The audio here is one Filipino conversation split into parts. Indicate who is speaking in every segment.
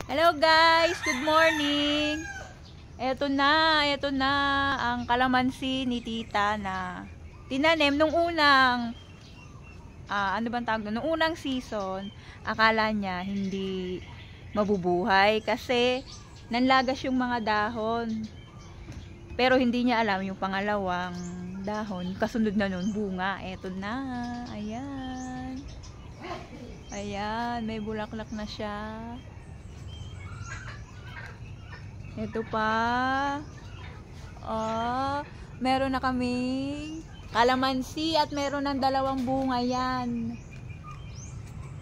Speaker 1: Hello guys, good morning. Eto na ang kalamansi ni tita na tinanim nung unang ano bang tawag doon? Nung unang season. Akala niya hindi mabubuhay kasi nanlagas yung mga dahon. Pero hindi niya alam yung pangalawang dahon, kasunod na nun bunga. Eto na, ayan. Ayan, may bulaklak na siya. Ito pa. Oh, meron na kaming kalamansi at meron ng dalawang bunga yan.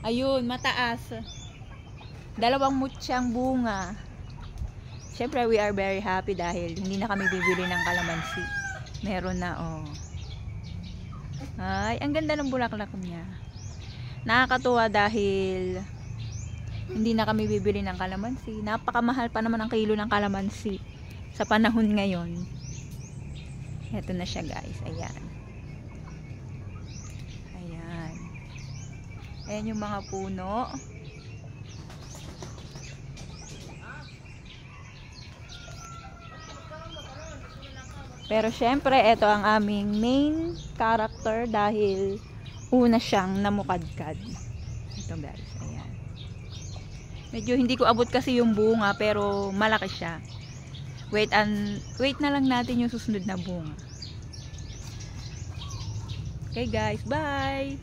Speaker 1: Ayun, mataas. Dalawang mutsyang bunga. Siyempre, we are very happy dahil hindi na kami bibili ng kalamansi. Meron na, oh. Ay, ang ganda ng bulaklak niya. Nakakatuwa dahil hindi na kami bibili ng kalamansi. Napakamahal pa naman ang kilo ng kalamansi sa panahon ngayon. Ito na siya guys. Ayan. Ayan. Ayan yung mga puno. Pero syempre, ito ang aming main character dahil una siyang namukadkad. Ito guys. Ayan. Medyo hindi ko abot kasi yung bunga pero malaki siya. Wait na lang natin yung susunod na bunga. Okay guys, bye!